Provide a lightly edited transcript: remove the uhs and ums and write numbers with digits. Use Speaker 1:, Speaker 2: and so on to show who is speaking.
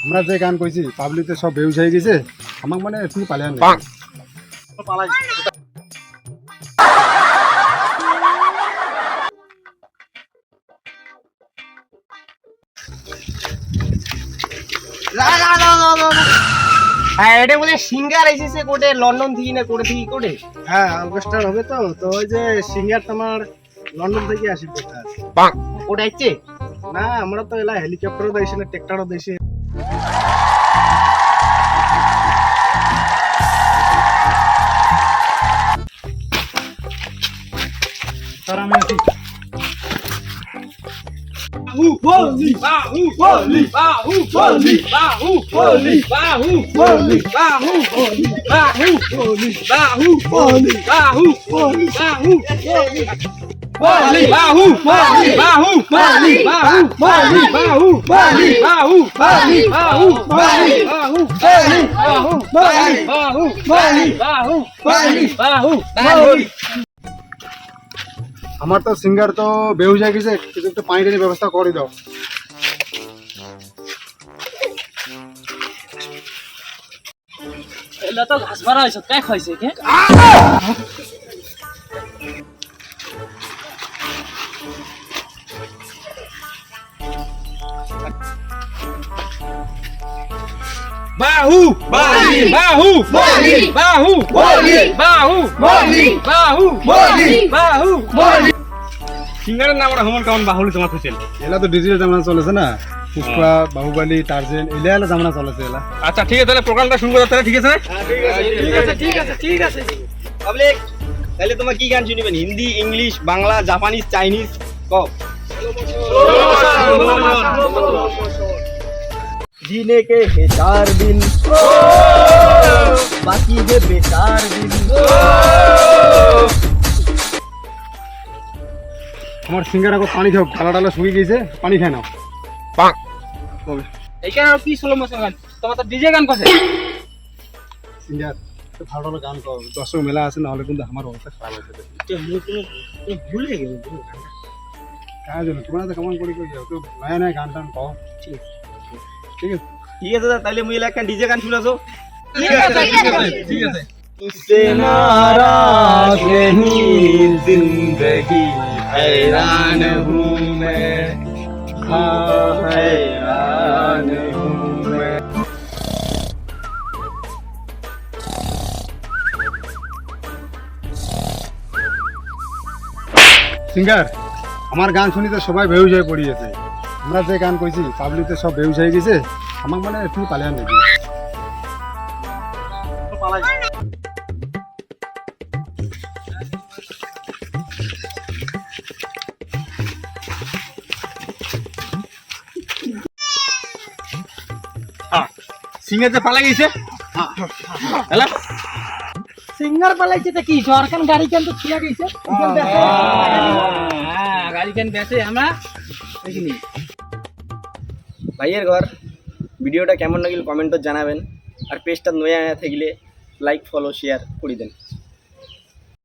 Speaker 1: আমরা যে গান কইছি পাবলিকতে সব বেউস হয়ে গেছে, আমাকে মানে তুই পালিয়ে আনবি। পালাই
Speaker 2: হ্যাঁ এটা বলে সিঙ্গার এসেছে কোটে লন্ডন থেকে না কোটে থেকে কোটে।
Speaker 1: হ্যাঁ অর্কেস্ট্রা হবে তো, তো ওই যে সিঙ্গার তোমার লন্ডন থেকে আসি কোথায়
Speaker 2: ওটা হচ্ছে
Speaker 1: না, আমরা তো এলা হেলিকপ্টারও দেইছি না ট্রাক্টরও দেইছি। স্যার আমি আছি। আমার তো সিঙ্গার তো বেহুশ হয়ে গেছে, কিছু একটু পানি টানি ব্যবস্থা করে দাও।
Speaker 2: এলা তো ঘাস ভরা হইছে প্যাক হইছে কে
Speaker 3: Bahu, Bali, Bahu, Bali, Bahu, Bali, Bahu, Bali, Bahu, Bali, Bahu, Bali. সিঙ্গারের নাম ওরা হমন কেমন বাহুলি তোমার খুঁজছেন?
Speaker 1: এলা তো ডিজিটাল জামানা চলেছে না, পুষ্পা, বাহুবলী, টার্জেন এলা এলা জামানা চলেছে এলা।
Speaker 3: আচ্ছা ঠিক আছে, তাহলে প্রোগ্রামটা শুরু করা তাহলে ঠিক আছে না?
Speaker 2: ঠিক আছে পাবলিক তাহলে তোমরা কি গান শুনবেন? Hindi, English, Bangla, Japanese, Chinese কও। जीने के है 4 दिन बाकी है बेकार दिन।
Speaker 1: আমার সিঙ্গার এখন পানি খাও, ঢালা ঢালা শুকিয়ে গেছে, পানি খায় নাও।
Speaker 2: এইখানে আর কি স্লো মোশন গান? তোমার তো ডিজে গান করছে।
Speaker 1: সিঙ্গার একটু ভালো ভালো গান কর, দর্শক মেলা আছে, নাহলে কিন্তু আমার অবস্থা খারাপ হয়ে যাবে।
Speaker 2: ভুলে গেল
Speaker 1: কাজ জন্য তোমরা তো কেমন করে যাও, তো নয়া নয়া গান টান কও। ঠিক আছে
Speaker 2: ঠিক আছে তাহলে মুই একটা ডিজে গান শুনাছো।
Speaker 3: ঠিক আছে ঠিক আছে।
Speaker 2: तुझसे नाराज नहीं जिंदगी हैरान हूँ मैं, हाँ हैरान हूँ मैं।
Speaker 1: সিঙ্গার আমার গান শুনি তো সবাই বেহুশ হয়ে পড়িয়েছে, আমরা যে গান কইছি পাবলিকতে সব বেহুশ হয়ে গেছে, আমাকে মানে তুই পালিয়ে আনবি।
Speaker 3: সিঙ্গার যে পালা গেছে হ্যালো
Speaker 2: সিঙ্গার পালাইছে তো কি সরকার গাড়ি কেন তো ছিয়া গেছে গাড়ি কেন বেঁচে আমরা দেখিনি। ভাইয়ের ঘর ভিডিওটা কেমন লাগিল কমেন্টত জানাবেন, আর পেজটা নয়া থাকলে লাইক ফলো শেয়ার করে দেন।